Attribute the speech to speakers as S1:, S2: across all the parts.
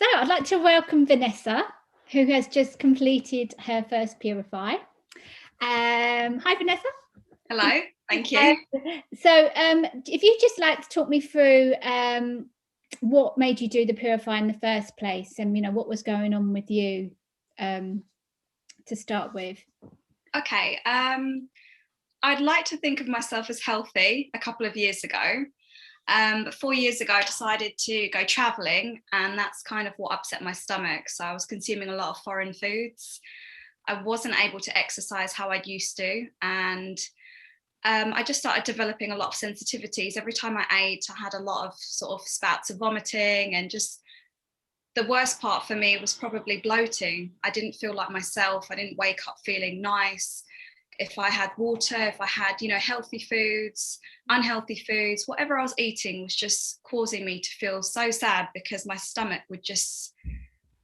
S1: So I'd like to welcome Venessa, who has just completed her first Purify. Hi, Venessa.
S2: Hello, thank you.
S1: If you'd just like to talk me through what made you do the Purify in the first place, and what was going on with you to start with.
S2: Okay, I'd like to think of myself as healthy a couple of years ago. But 4 years ago, I decided to go traveling, and that's kind of what upset my stomach. So I was consuming a lot of foreign foods. I wasn't able to exercise how I used to, and I just started developing a lot of sensitivities. Every time I ate, I had a lot of sort of spouts of vomiting, and just the worst part for me was probably bloating. I didn't feel like myself. I didn't wake up feeling nice. If I had water, if I had, healthy foods, unhealthy foods, whatever I was eating was just causing me to feel so sad, because my stomach would just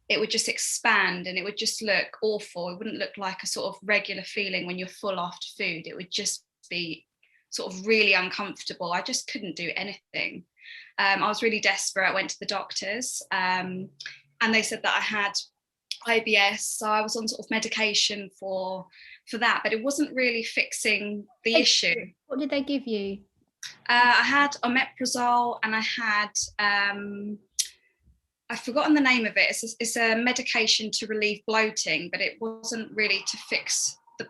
S2: expand, and it would just look awful. It wouldn't look like a sort of regular feeling when you're full after food. It would just be sort of really uncomfortable. I just couldn't do anything. I was really desperate. I went to the doctors, and they said that I had IBS, so I was on sort of medication for that, but it wasn't really fixing the issue.
S1: What did they give you?
S2: I had omeprazole, and I had I've forgotten the name of it. It's a medication to relieve bloating, but it wasn't really to fix the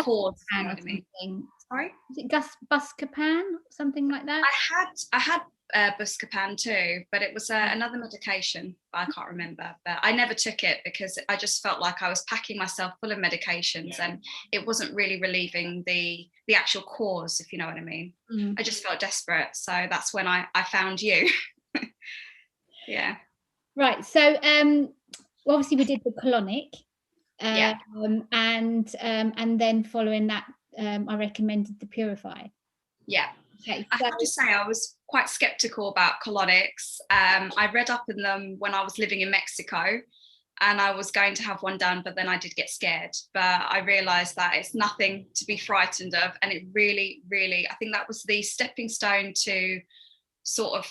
S2: cause. You know what I mean? Sorry?
S1: Is it Buscopan, something like that?
S2: I had Buscopan too, but it was another medication, but I can't remember. But I never took it because I just felt like I was packing myself full of medications, and it wasn't really relieving the actual cause, if you know what I mean. I just felt desperate, so that's when I found you. Yeah.
S1: Right. So obviously we did the colonic,
S2: Yeah.
S1: and then following that, I recommended the Purify.
S2: Yeah.
S1: Okay,
S2: I have to say I was quite skeptical about colonics. I read up in them when I was living in Mexico, and I was going to have one done, but then I did get scared. But I realised that it's nothing to be frightened of, and it really, really, I think that was the stepping stone to sort of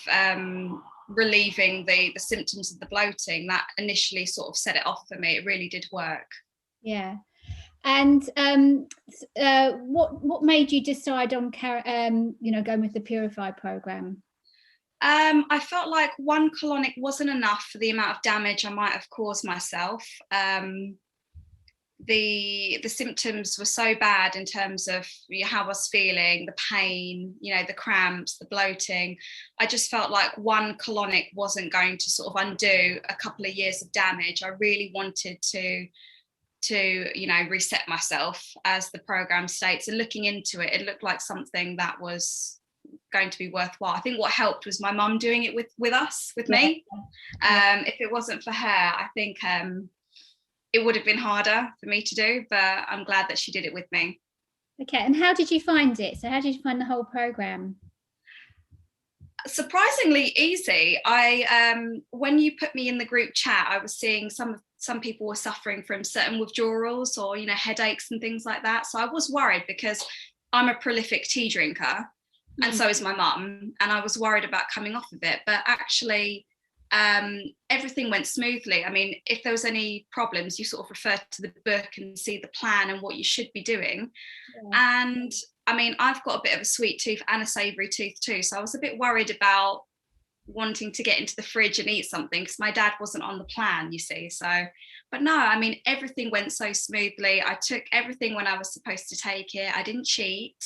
S2: relieving the symptoms of the bloating. That initially sort of set it off for me. It really did work.
S1: Yeah. And what made you decide on going with the Purify program?
S2: I felt like one colonic wasn't enough for the amount of damage I might have caused myself. The symptoms were so bad in terms of how I was feeling, the pain, the cramps, the bloating. I just felt like one colonic wasn't going to sort of undo a couple of years of damage. I really wanted to reset myself, as the program states, and looking into it, it looked like something that was going to be worthwhile. I think what helped was my mum doing it with me. If it wasn't for her, I think it would have been harder for me to do, but I'm glad that she did it with me.
S1: Okay, and how did you find it? So how did you find the whole program?
S2: Surprisingly easy. When you put me in the group chat, I was seeing some people were suffering from certain withdrawals, or headaches and things like that. So I was worried, because I'm a prolific tea drinker, and so is my mum, and I was worried about coming off of it. But actually, everything went smoothly. I mean, if there was any problems, you sort of refer to the book and see the plan and what you should be doing. Yeah. And I mean, I've got a bit of a sweet tooth and a savoury tooth too, so I was a bit worried about wanting to get into the fridge and eat something, because my dad wasn't on the plan, you see. So, but no, I mean, everything went so smoothly. I took everything when I was supposed to take it. I didn't cheat.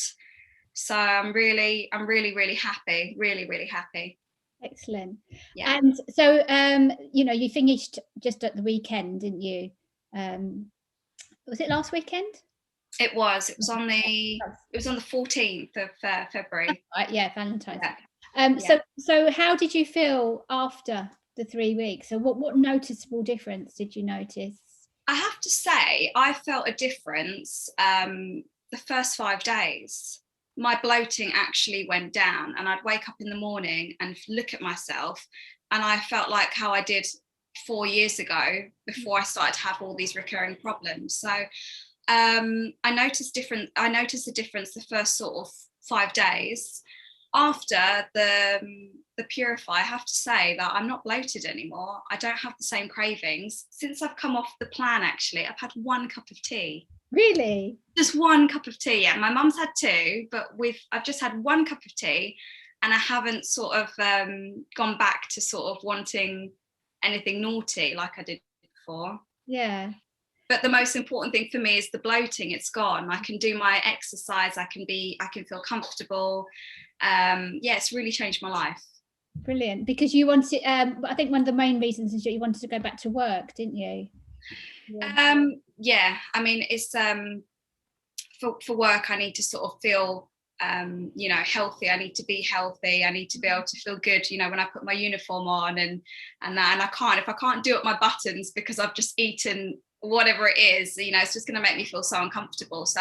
S2: So I'm really, really happy. Really, really happy.
S1: Excellent.
S2: Yeah.
S1: And so, you finished just at the weekend, didn't you? Was it last weekend?
S2: It was on the 14th of February.
S1: Right, yeah, Valentine's. Yeah. So how did you feel after the 3 weeks? So what noticeable difference did you notice?
S2: I have to say, I felt a difference the first 5 days. My bloating actually went down, and I'd wake up in the morning and look at myself, and I felt like how I did 4 years ago, before I started to have all these recurring problems. So I noticed a difference the first sort of 5 days. After, the the Purify, I have to say that I'm not bloated anymore. I don't have the same cravings. Since I've come off the plan, actually, I've had 1 cup of tea.
S1: Really?
S2: Just 1 cup of tea. Yeah, my mum's had 2, but I've just had 1 cup of tea, and I haven't sort of gone back to sort of wanting anything naughty like I did before.
S1: Yeah.
S2: But the most important thing for me is the bloating. It's gone. I can do my exercise. I can feel comfortable. Yeah, it's really changed my life.
S1: Brilliant. Because you wanted, I think one of the main reasons is that you wanted to go back to work, didn't you?
S2: Yeah. I mean, it's for work. I need to sort of feel healthy. I need to be healthy. I need to be able to feel good, when I put my uniform on and I can't, if I can't do up my buttons because I've just eaten whatever it is, it's just going to make me feel so uncomfortable. So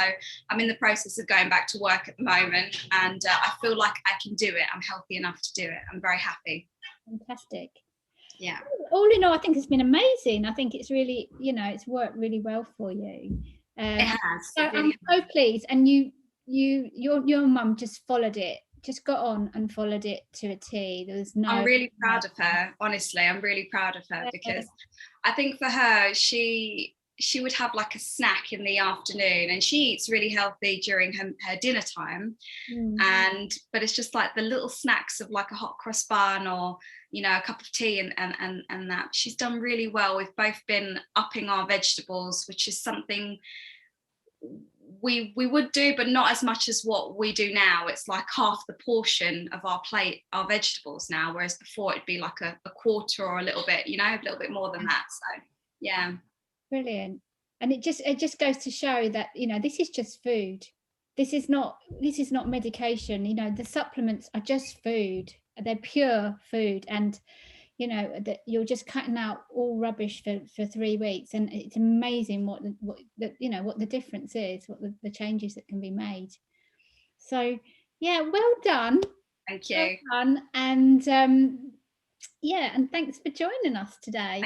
S2: I'm in the process of going back to work at the moment, and I feel like I can do it. I'm healthy enough to do it. I'm very happy.
S1: Fantastic.
S2: Yeah.
S1: All in all, I think it's been amazing. I think it's really, it's worked really well for you.
S2: It has.
S1: So I'm so pleased. And your mum just followed it, just got on and followed it to a T. There was no.
S2: I'm really proud of her. Honestly, I'm really proud of her, because I think for her, she would have like a snack in the afternoon, and she eats really healthy during her dinner time. But it's just like the little snacks of like a hot cross bun or a cup of tea and that. She's done really well. We've both been upping our vegetables, which is something we would do, but not as much as what we do now. It's like half the portion of our plate, our vegetables now, whereas before it'd be like a quarter or a little bit more than that. So yeah.
S1: Brilliant. And it just goes to show that this is just food. This is not medication. The supplements are just food. They're pure food, and that you're just cutting out all rubbish for 3 weeks, and it's amazing what the difference is, what the changes that can be made. So yeah, well done.
S2: Thank you.
S1: Well done. And yeah, and thanks for joining us today.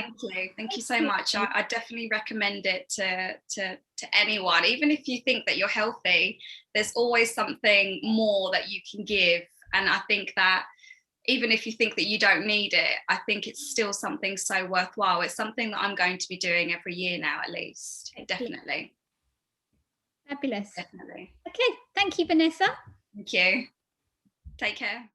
S2: Thank you so much. I definitely recommend it to anyone. Even if you think that you're healthy, there's always something more that you can give, and I think that even if you think that you don't need it, I think it's still something so worthwhile. It's something that I'm going to be doing every year now, at least. Definitely.
S1: Fabulous.
S2: Definitely.
S1: Okay, thank you, Venessa.
S2: Thank you. Take care.